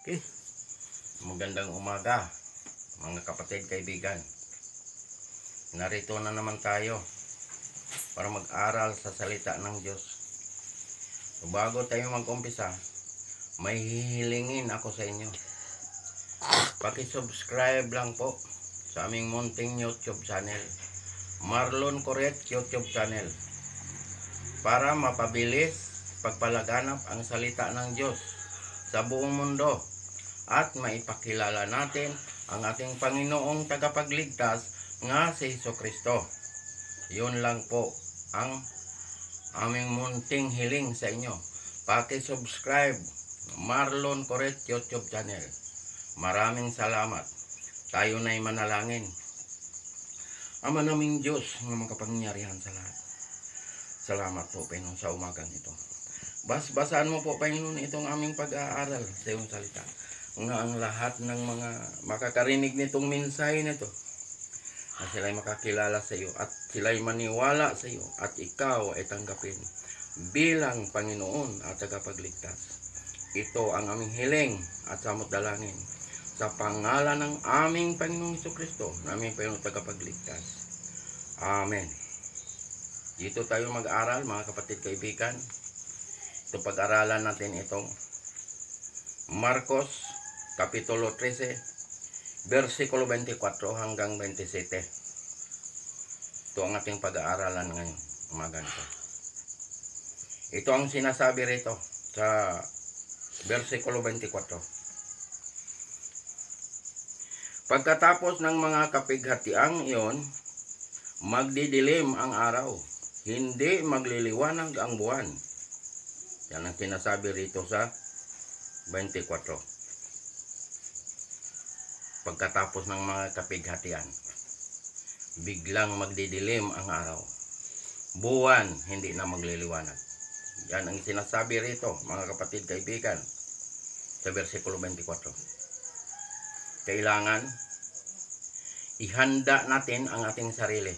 Okay. Magandang umaga, mga kapatid, kaibigan. Narito na naman tayo para mag-aral sa salita ng Diyos. So, bago tayo mag-umpisa, may hihilingin ako sa inyo. Paki-subscribe lang po sa aming munting YouTube channel, Marlon Corret YouTube channel, para mapabilis pagpalaganap ang salita ng Diyos sa buong mundo at maipakilala natin ang ating Panginoong tagapagligtas nga si Jesucristo. Yun lang po ang aming munting hiling sa inyo. Paki-subscribe Marlon Corret YouTube channel. Maraming salamat. Tayo na'y manalangin. Ama naming Diyos ng makapangyarihan sa lahat. Salamat po, Panginoon, sa umagang ito. Basbasan mo po, Panginoon, itong aming pag-aaral sa iyong salita. Nga ang lahat ng mga makakarinig nitong mensahe nito, na sila'y makakilala sa iyo at sila'y maniwala sa iyo at ikaw ay tanggapin bilang Panginoon at tagapagligtas. Ito ang aming hiling at samot dalangin sa pangalan ng aming Panginoong Jesucristo, na aming Panginoong tagapagligtas. Amen. Dito tayo mag-aral, mga kapatid, kaibigan. Ito pag-aralan natin itong Marcos Kapitulo 13, versikulo 24 hanggang 27. Ito ang ating pag-aaralan ngayon, umaga nito. Ito ang sinasabi rito sa versikulo 24. Pagkatapos ng mga kapighatiang iyon, magdidilim ang araw, hindi magliliwanag ang buwan. Yan ang sinasabi rito sa 24. Pagkatapos ng mga kapighatian, biglang magdidilim ang araw, buwan hindi na magliliwanag. Yan ang sinasabi rito, mga kapatid, kaibigan, sa versikulo 24. Kailangan ihanda natin ang ating sarili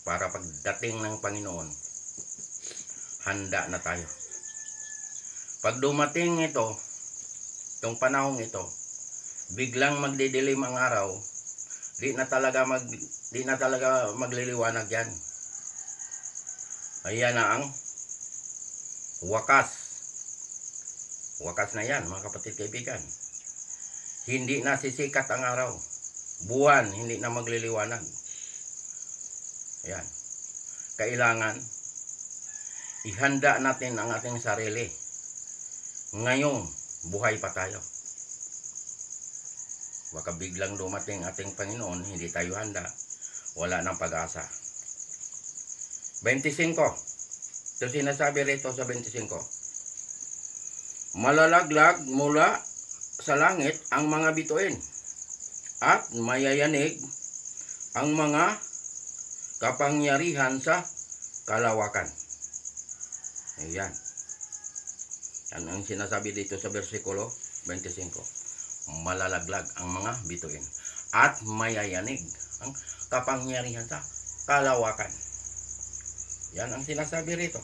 para pagdating ng Panginoon, handa na tayo. Pag dumating ito, itong panahong ito, biglang magdidilim ang araw, di na talaga magliliwanag yan. Ayan na ang wakas. Wakas na yan, mga kapatid, kaibigan. Hindi na sisikat ang araw. Buwan, hindi na magliliwanag. Ayan. Kailangan ihanda natin ang ating sarili. Ngayong buhay pa tayo. Baka biglang dumating ating Panginoon, hindi tayo handa, wala nang pag-asa. 25. Ito sinasabi rito sa 25. Malalaglag mula sa langit ang mga bituin at mayayanig ang mga kapangyarihan sa kalawakan. Ayan. Yan ang sinasabi dito sa versikulo 25. Malalaglag ang mga bituin at mayayanig ang kapangyarihan sa kalawakan. Yan ang sinasabi rito.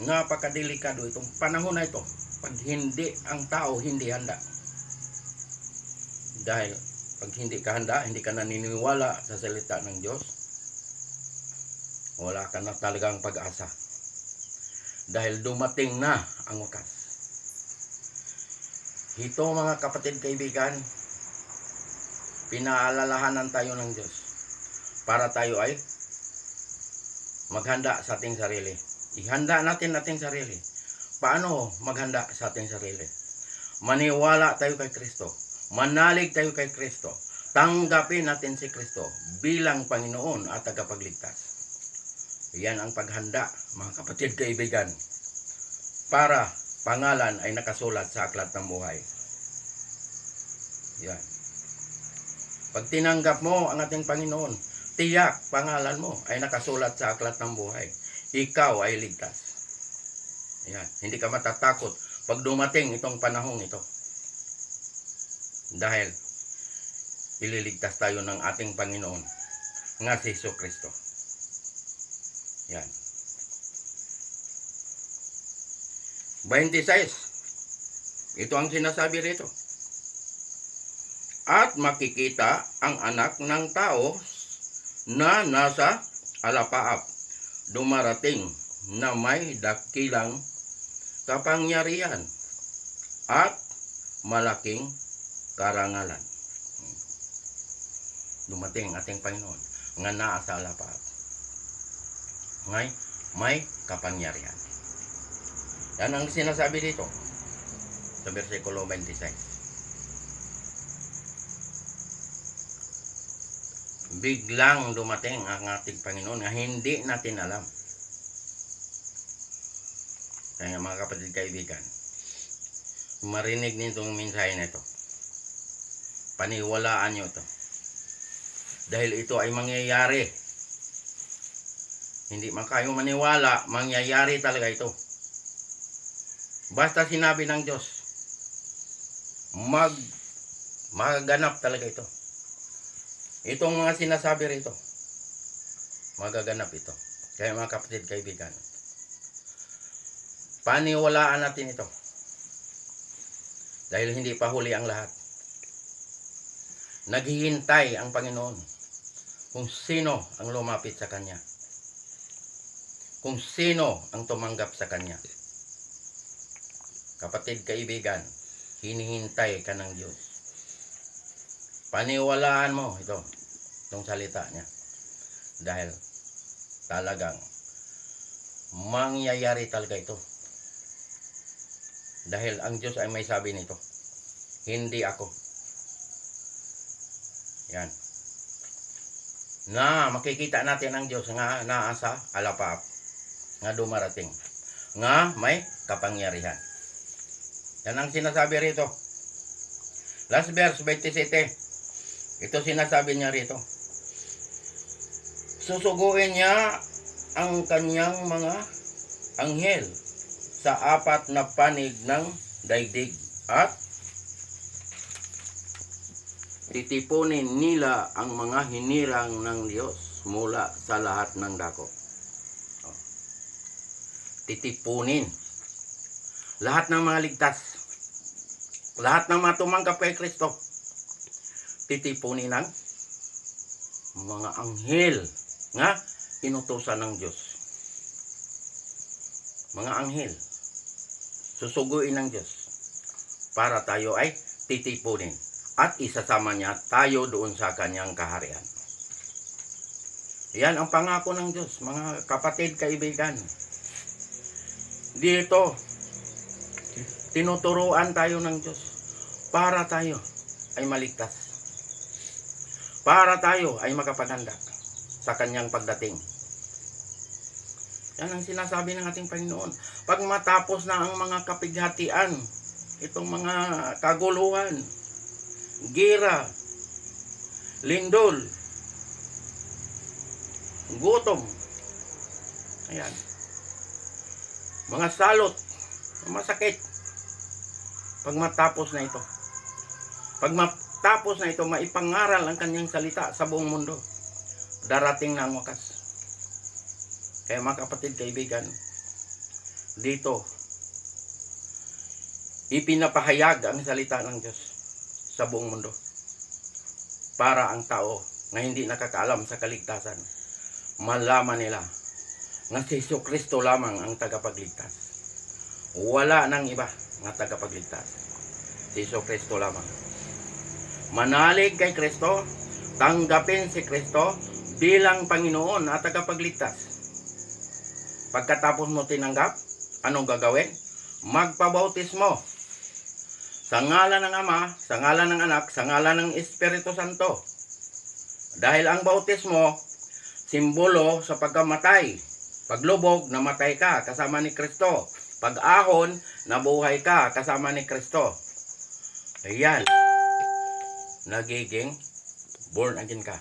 Napakadelikado itong panahon na ito pag hindi ang tao hindi handa. Dahil pag hindi ka handa, hindi ka naniniwala sa salita ng Diyos, wala ka na talagang pag-asa. Dahil dumating na ang wakas. Ito, mga kapatid, kaibigan, pinaalalahanan tayo ng Diyos para tayo ay maghanda sa ating sarili. Ihanda natin ating sarili. Paano maghanda sa ating sarili? Maniwala tayo kay Kristo. Manalig tayo kay Kristo. Tanggapin natin si Kristo bilang Panginoon at tagapagligtas. Yan ang paghanda, mga kapatid, kaibigan, para pangalan ay nakasulat sa aklat ng buhay. Yan. Pag tinanggap mo ang ating Panginoon, tiyak pangalan mo ay nakasulat sa aklat ng buhay. Ikaw ay ligtas. Yan. Hindi ka matatakot pag dumating itong panahong ito. Dahil ililigtas tayo ng ating Panginoon nga si Jesucristo. Yan. 26. Ito ang sinasabi rito. At makikita ang anak ng tao na nasa alapaap, dumarating na may dakilang kapangyarihan at malaking karangalan. Dumating ating Panginoon nga naa sa alapaap. Ngay may kapangyarihan. Yan ang sinasabi dito sa versikulo 26. Biglang dumating ang ating Panginoon nga hindi natin alam. Kaya mga kapatid kaibigan, marinig nitong mensahe na ito, paniwalaan nyo ito. Dahil ito ay mangyayari. Hindi man kayo maniwala, mangyayari talaga ito. Basta sinabi ng Diyos, magaganap talaga ito. Itong mga sinasabi rito, magaganap ito. Kaya mga kapatid kaibigan, paniwalaan natin ito. Dahil hindi pa huli ang lahat. Naghihintay ang Panginoon kung sino ang lumapit sa Kanya. Kung sino ang tumanggap sa Kanya. Kapatid kaibigan, hinihintay ka ng Diyos. Paniwalaan mo itong salita niya. Dahil talagang mangyayari talaga ito. Dahil ang Diyos ay may sabi nito. Hindi ako. Yan. Na makikita natin ang Diyos nga naasa alapaap. Nga dumarating. Nga may kapangyarihan. Yan ang sinasabi rito. Last verse 27. Ito sinasabi niya rito. Susuguin niya ang kanyang mga anghel sa apat na panig ng daigdig at titipunin nila ang mga hinirang ng Diyos mula sa lahat ng dako. Titipunin. Lahat ng mga ligtas. Lahat ng mga tumanggap kay Kristo. Titipunin ng mga anghel nga inutusan ng Diyos. Mga anghel susuguin ng Diyos para tayo ay titipunin at isasama niya tayo doon sa kanyang kaharian. Yan ang pangako ng Diyos, mga kapatid kaibigan. Dito tinuturuan tayo ng Diyos para tayo ay maligtas. Para tayo ay makapaghanda sa kanyang pagdating. Yan ang sinasabi ng ating Panginoon. Pag matapos na ang mga kapighatian, itong mga kaguluhan, gira, lindol, gutom, ayan, mga salot, masakit, pag matapos na ito, tapos na ito, maipangaral ang kanyang salita sa buong mundo. Darating na ang wakas. Kaya mga kapatid, kaibigan, dito, ipinapahayag ang salita ng Diyos sa buong mundo. Para ang tao na hindi nakakaalam sa kaligtasan, malaman nila na si Jesucristo lamang ang tagapagligtas. Wala nang iba na tagapagligtas. Si Jesucristo lamang. Manalig kay Kristo, tanggapin si Kristo bilang Panginoon at tagapagligtas. Pagkatapos mo tinanggap, anong gagawin? Magpabautismo. Sa ngalan ng Ama, sa ngalan ng Anak, sa ngalan ng Espiritu Santo. Dahil ang bautismo, simbolo sa pagkamatay. Paglubog, namatay ka kasama ni Kristo. Pag-ahon, nabuhay ka kasama ni Kristo. Ayan. Nagiging born again ka.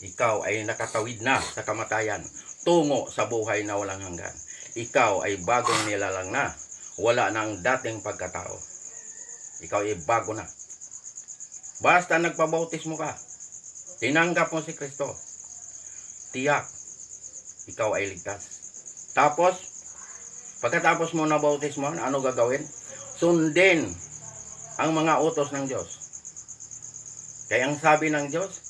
Ikaw ay nakatawid na sa kamatayan, tungo sa buhay na walang hanggan. Ikaw ay bagong nilalang na, wala nang dating pagkatao. Ikaw ay bago na. Basta nagpabautismo ka, tinanggap mo si Kristo, tiyak, ikaw ay ligtas. Tapos, Pagkatapos mo na bautismo, ano gagawin? Sundin ang mga utos ng Diyos. Kaya ang sabi ng Diyos,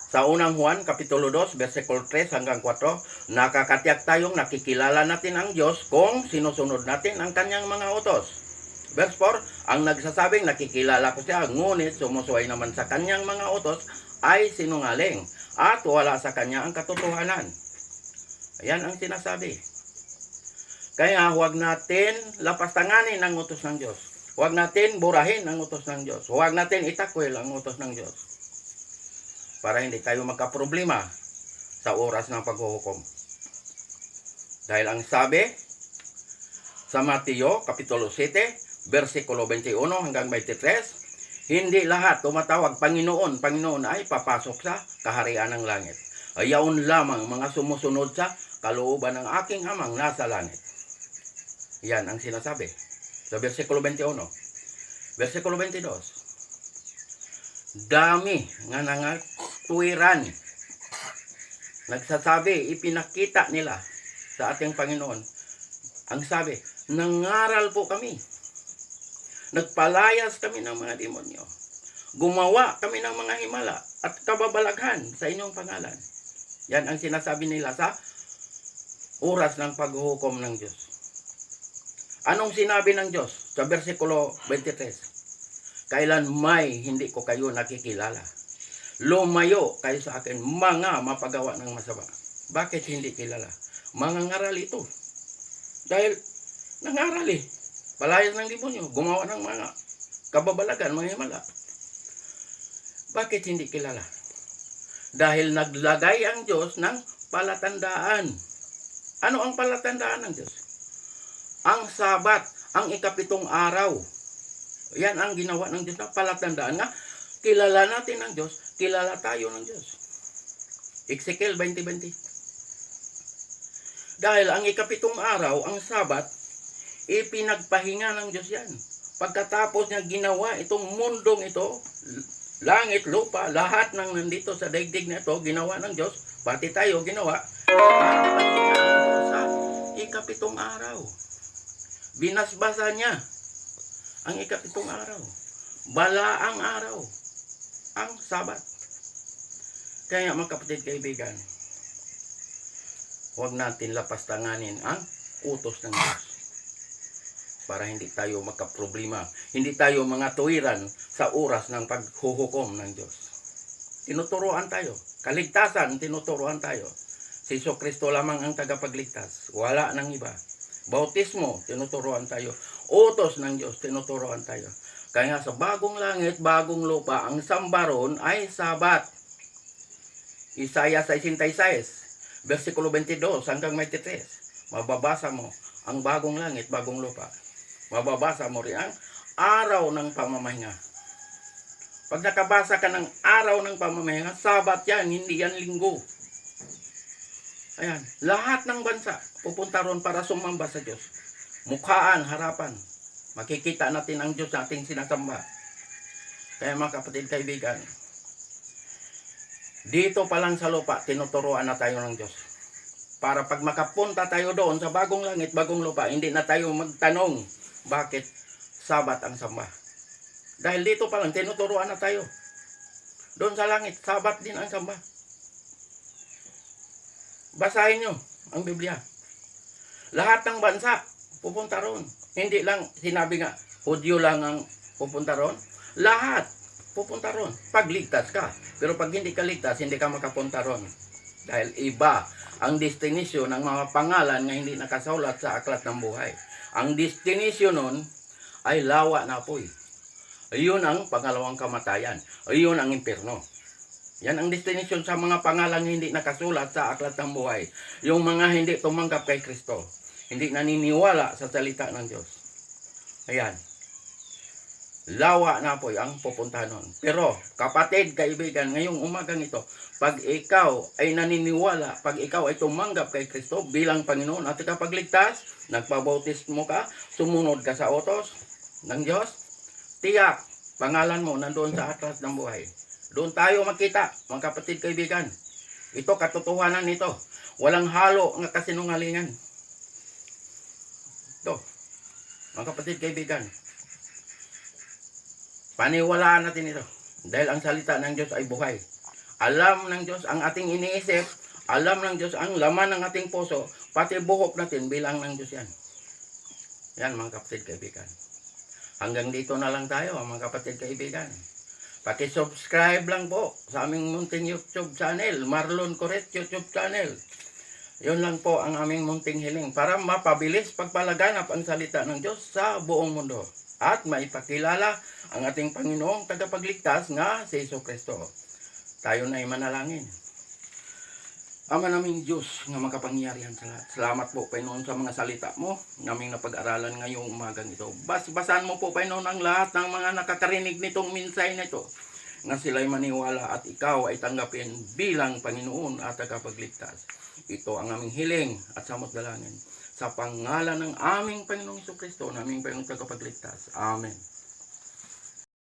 sa unang Juan, Kapitulo 2, versikulo 3 hanggang 4, nakakatiyak tayong nakikilala natin ang Diyos kung sinusunod natin ang kanyang mga utos. Verse 4, ang nagsasabing nakikilala ko siya, ngunit sumusuway naman sa kanyang mga utos ay sinungaling at wala sa kanya ang katotohanan. Ayan ang sinasabi. Kaya huwag natin lapastanganin ang utos ng Diyos. Huwag natin burahin ang utos ng Diyos. Huwag natin itakwil ang utos ng Diyos. Para hindi tayo magkaproblema sa oras ng paghuhukom. Dahil ang sabi sa Mateo, Kapitulo 7, versikulo 21 hanggang 23, hindi lahat tumatawag Panginoon, Panginoon ay papasok sa kaharian ng langit. Ayaon lamang mga sumusunod sa kalooban ng aking amang nasa langit. Yan ang sinasabi sa versikulo 21. Versikulo 22. Dami nga tuwiran. Nagsasabi, ipinakita nila sa ating Panginoon. Ang sabi, nangaral po kami. Nagpalayas kami ng mga demonyo. Gumawa kami ng mga himala at kababalaghan sa inyong pangalan. Yan ang sinasabi nila sa oras ng paghuhukom ng Diyos. Anong sinabi ng Diyos sa versikulo 23? Kailan may hindi ko kayo nakikilala. Lumayo kayo sa akin, mga mapagawa ng masama. Bakit hindi kilala? Mangangaral ito. Dahil nangaral palayas ng demonyo, gumawa ng mga kababalagan, mga himala. Bakit hindi kilala? Dahil naglagay ang Diyos ng palatandaan. Ano ang palatandaan ng Diyos? Ang Sabat, ang ikapitong araw. Yan ang ginawa ng Diyos na palatandaan nga. Kilala natin ang Diyos, kilala tayo ng Diyos. Ezekiel 20:20. Dahil ang ikapitong araw, ang Sabat, ipinagpahinga ng Diyos yan. Pagkatapos niya ginawa itong mundong ito, langit, lupa, lahat ng nandito sa daigdig na ito, ginawa ng Diyos, pati tayo ginawa, nagpahinga ng Diyos sa ikapitong araw. Binasbasa niya ang ikapitong araw. Balaang araw. Ang Sabat. Kaya mga kapatid, kaibigan, huwag natin lapastanganin ang utos ng Diyos. Para hindi tayo magkaproblema. Hindi tayo mga tuwiran sa oras ng paghuhukom ng Diyos. Tinuturuan tayo. Kaligtasan, tinuturuan tayo. Si Jesucristo lamang ang tagapagligtas. Wala nang iba. Bautismo, tinuturuan tayo. Utos ng Diyos, tinuturuan tayo. Kaya nga sa bagong langit, bagong lupa, ang sambaron ay Sabat. Isaiah 66, versikulo 22 hanggang 23. Mababasa mo ang bagong langit, bagong lupa. Mababasa mo rin ang araw ng pamamahinga. Pag nakabasa ka ng araw ng pamamahinga, Sabat yan, hindi yan linggo. Ayan, lahat ng bansa pupunta ron para sumamba sa Diyos. Mukhaan, harapan. Makikita natin ang Diyos nating sinasamba. Kaya mga kapatid, kaibigan, dito pa lang sa lupa, tinuturuan na tayo ng Diyos. Para pag makapunta tayo doon sa bagong langit, bagong lupa, hindi na tayo magtanong bakit Sabat ang samba. Dahil dito pa lang, tinuturuan na tayo. Doon sa langit, Sabat din ang samba. Basahin nyo ang Biblia. Lahat ng bansa pupunta ron. Hindi lang sinabi nga, Hudyo lang ang pupunta ron. Lahat pupunta ron. Pagligtas ka. Pero pag hindi ka ligtas, hindi ka makapunta ron. Dahil iba ang destination ng mga pangalan na hindi nakasulat sa aklat ng buhay. Ang destination nun ay lawa na apoy. Ayun ang pangalawang kamatayan. Ayun ang impyerno. Yan ang destination sa mga pangalang hindi nakasulat sa aklat ng buhay. Yung mga hindi tumanggap kay Kristo. Hindi naniniwala sa salita ng Diyos. Ayan. Lawa na po ang pupuntahan nun. Pero, kapatid, kaibigan, ngayong umagang ito, pag ikaw ay naniniwala, pag ikaw ay tumanggap kay Kristo bilang Panginoon at ikapagligtas, nagpabautismo ka, sumunod ka sa utos ng Diyos, tiyak, pangalan mo nandoon sa aklat ng buhay. Doon tayo makita, mga kapatid, kaibigan. Ito, katotohanan nito. Walang halo ng kasinungalingan. Mga kapatid, kaibigan, paniwalaan natin ito. Dahil ang salita ng Diyos ay buhay. Alam ng Diyos ang ating iniisip. Alam ng Diyos ang laman ng ating puso. Pati buhok natin, bilang ng Diyos yan. Yan mga kapatid, kaibigan. Hanggang dito na lang tayo, mga kapatid, kaibigan. Paki-subscribe lang po sa aming munting YouTube channel, Marlon Coret YouTube channel. Yun lang po ang aming munting hiling para mapabilis pagpalaganap ang salita ng Diyos sa buong mundo. At maipakilala ang ating Panginoong tagapagligtas nga si Jesucristo. Tayo na ay manalangin. Ama naming Diyos nga makapangyarihan sa lahat. Salamat po, Panginoon, sa mga salita mo naming napag-aralan ngayong umagang ito. Basahan mo po, Panginoon, ang lahat ng mga nakakarinig nitong minsay na ito, nga sila'y maniwala at ikaw ay tanggapin bilang Panginoon at tagapagligtas. Ito ang aming hiling at samot dalangin. Sa pangalan ng aming Panginoong Jesucristo, naming Panginoong tagapagligtas. Amen.